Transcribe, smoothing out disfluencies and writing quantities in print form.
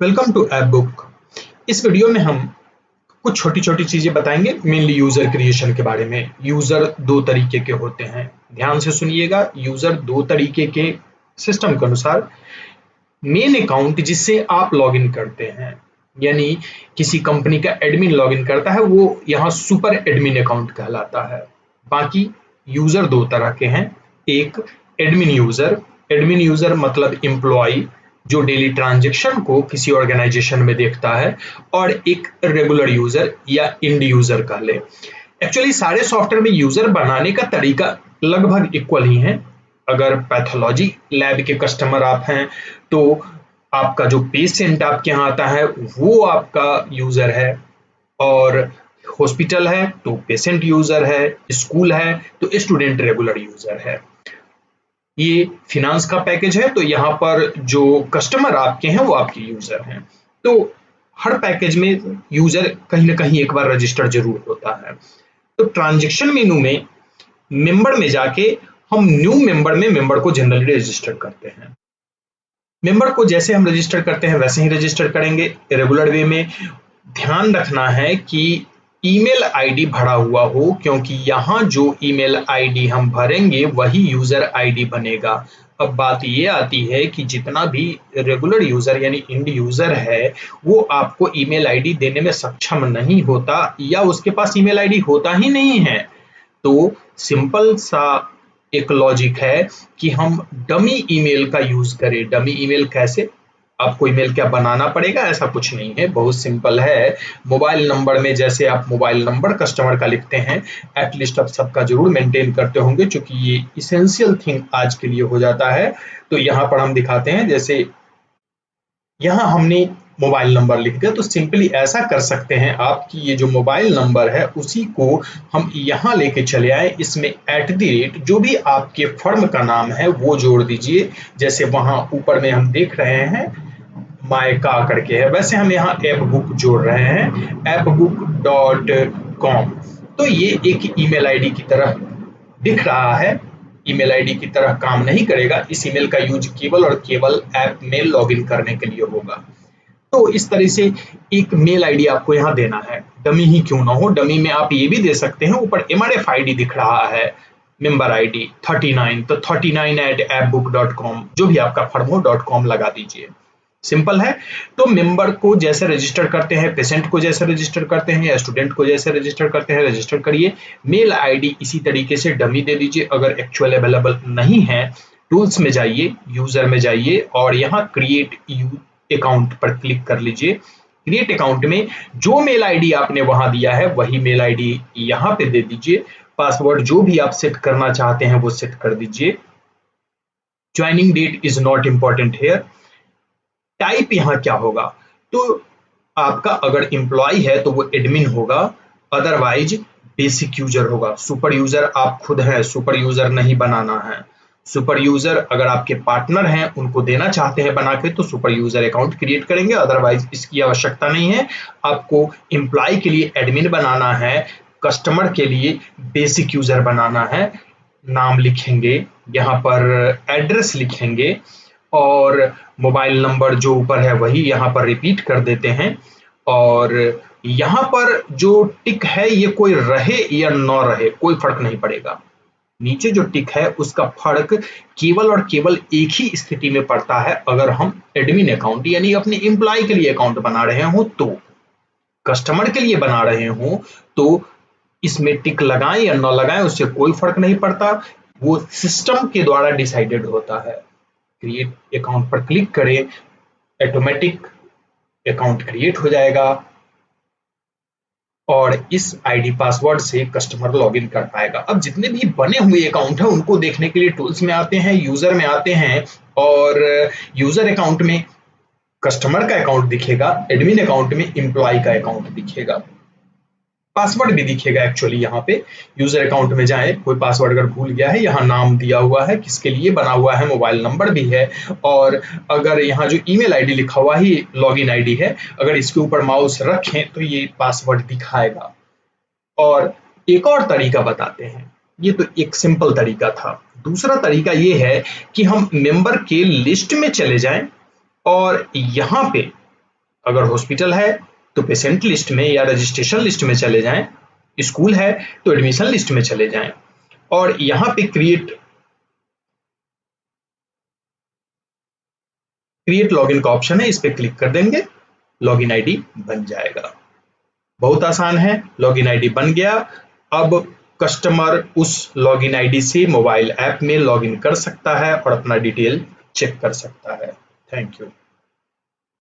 Welcome to app book. इस video में हम कुछ छोटी छोटी चीजें बताएंगे, मेनली यूजर क्रिएशन के बारे में। यूजर दो तरीके के होते हैं, ध्यान से सुनिएगा। यूजर दो तरीके के सिस्टम के अनुसार। मेन अकाउंट जिससे आप लॉगिन करते हैं, यानी किसी कंपनी का एडमिन लॉगिन करता है, वो यहाँ सुपर एडमिन अकाउंट कहलाता है। बाकी यूजर दो तरह के हैं। एक एडमिन यूजर मतलब एम्प्लॉय जो डेली ट्रांजेक्शन को किसी ऑर्गेनाइजेशन में देखता है, और एक रेगुलर यूजर या इंड यूजर कह ले। एक्चुअली सारे सॉफ्टवेयर में यूजर बनाने का तरीका लगभग इक्वल ही है। अगर पैथोलॉजी लैब के कस्टमर आप हैं तो आपका जो पेशेंट आपके यहाँ आता है वो आपका यूजर है, और हॉस्पिटल है तो पेशेंट यूजर है, स्कूल है तो स्टूडेंट रेगुलर यूजर है। ये फिनांस का पैकेज है तो यहाँ पर जो कस्टमर आपके हैं वो आपके यूजर हैं। तो हर पैकेज में यूजर कहीं ना कहीं एक बार रजिस्टर जरूर होता है। तो ट्रांजेक्शन मेनू में मेंबर में जाके हम न्यू मेंबर में मेंबर को जनरली रजिस्टर करते हैं। मेंबर को जैसे हम रजिस्टर करते हैं वैसे ही रजिस्टर करेंगे रेगुलर वे में। ध्यान रखना है कि ईमेल आईडी भरा हुआ हो, क्योंकि यहाँ जो ईमेल आईडी हम भरेंगे वही यूजर आईडी बनेगा। अब बात ये आती है कि जितना भी रेगुलर यूजर यानी इंड यूजर है वो आपको ईमेल आईडी देने में सक्षम नहीं होता, या उसके पास ईमेल आईडी होता ही नहीं है। तो सिंपल सा एक लॉजिक है कि हम डमी ईमेल का यूज करें। डमी ईमेल कैसे? आपको ईमेल क्या बनाना पड़ेगा? ऐसा कुछ नहीं है, बहुत सिंपल है। मोबाइल नंबर में जैसे आप मोबाइल नंबर कस्टमर का लिखते हैं, एटलीस्ट आप सबका जरूर मेंटेन करते होंगे, क्योंकि ये इसेंशियल थिंग आज के लिए हो जाता है। तो यहाँ पर हम दिखाते हैं, जैसे यहाँ हमने मोबाइल नंबर लिख दिया, तो सिंपली ऐसा कर सकते हैं आप कि ये जो मोबाइल नंबर है उसी को हम यहाँ लेके चले आए, इसमें @ जो भी आपके फर्म का नाम है वो जोड़ दीजिए। जैसे वहां ऊपर में हम देख रहे हैं मायका करके है, वैसे हम यहाँ ऐप बुक जोड़ रहे हैं appbook.com। तो ये एक ईमेल आईडी की तरह दिख रहा है, ईमेल आईडी की तरह काम नहीं करेगा। इस ईमेल का यूज केवल और केवल ऐप में लॉगिन करने के लिए होगा। तो इस तरह से एक मेल आईडी आपको यहाँ देना है, डमी ही क्यों ना हो। डमी में आप ये भी दे सकते हैं, ऊपर MRF आईडी दिख रहा है, मेंबर आईडी 39, तो 39@appbook.com, जो भी आपका फर्म हो .com लगा दीजिए। सिंपल है। तो मेंबर को जैसे रजिस्टर करते हैं, पेशेंट को जैसे रजिस्टर करते हैं, या स्टूडेंट को जैसे रजिस्टर करते हैं, रजिस्टर करिए। मेल आईडी इसी तरीके से डमी दे दीजिए। अगर एक्चुअल अवेलेबल नहीं है, टूल्स में जाइए, यूजर में जाइए, और यहाँ क्रिएट अकाउंट पर क्लिक कर लीजिए। क्रिएट अकाउंट में जो मेल आईडी आपने वहां दिया है वही मेल आईडी यहाँ पे दे दीजिए। पासवर्ड जो भी आप सेट करना चाहते हैं वो सेट कर दीजिए। Joining date is not important here. Type यहाँ क्या होगा? तो आपका अगर एम्प्लॉय है तो वो एडमिन होगा, अदरवाइज बेसिक यूजर होगा। सुपर यूजर आप खुद हैं, सुपर यूजर नहीं बनाना है। सुपर यूजर अगर आपके पार्टनर हैं उनको देना चाहते हैं बना के, तो सुपर यूजर अकाउंट क्रिएट करेंगे, अदरवाइज इसकी आवश्यकता नहीं है। आपको एम्प्लॉय के लिए एडमिन बनाना है, कस्टमर के लिए बेसिक यूजर बनाना है। नाम लिखेंगे, यहाँ पर एड्रेस लिखेंगे, और मोबाइल नंबर जो ऊपर है वही यहाँ पर रिपीट कर देते हैं। और यहाँ पर जो टिक है ये कोई रहे या न रहे कोई फर्क नहीं पड़ेगा। नीचे जो टिक है उसका फर्क केवल और केवल एक ही स्थिति में पड़ता है, अगर हम एडमिन अकाउंट यानी अपने एम्प्लॉय के लिए अकाउंट बना रहे हो तो। कस्टमर के लिए बना रहे हो तो इसमें टिक लगाएं या न लगाएं उससे कोई फर्क नहीं पड़ता, वो सिस्टम के द्वारा डिसाइडेड होता है। क्रिएट अकाउंट पर क्लिक करें, ऑटोमेटिक अकाउंट क्रिएट हो जाएगा, और इस आईडी पासवर्ड से कस्टमर लॉगिन कर पाएगा। अब जितने भी बने हुए अकाउंट हैं उनको देखने के लिए टूल्स में आते हैं, यूजर में आते हैं, और यूजर अकाउंट में कस्टमर का अकाउंट दिखेगा, एडमिन अकाउंट में एम्प्लॉय का अकाउंट दिखेगा, पासवर्ड भी दिखेगा। एक्चुअली यहाँ पे यूजर अकाउंट में जाए, कोई पासवर्ड अगर भूल गया है, यहाँ नाम दिया हुआ है, किसके लिए बना हुआ है, मोबाइल नंबर भी है, और अगर यहाँ जो ईमेल आईडी लिखा हुआ ही लॉगिन आईडी है, अगर इसके ऊपर माउस रखें तो ये पासवर्ड दिखाएगा। और एक और तरीका बताते हैं, ये तो एक सिंपल तरीका था। दूसरा तरीका ये है कि हम मेंबर के लिस्ट में चले जाएं, और यहाँ पे अगर हॉस्पिटल है तो पेशेंट लिस्ट में या रजिस्ट्रेशन लिस्ट में चले जाएं, स्कूल है तो एडमिशन लिस्ट में चले जाएं और यहाँ पे क्रिएट लॉगिन का ऑप्शन है, इस पे क्लिक कर देंगे, लॉगिन आईडी बन जाएगा। बहुत आसान है, लॉगिन आईडी बन गया। अब कस्टमर उस लॉगिन आईडी से मोबाइल ऐप में लॉगिन कर सकता है और अपना डिटेल चेक कर सकता है। Thank you.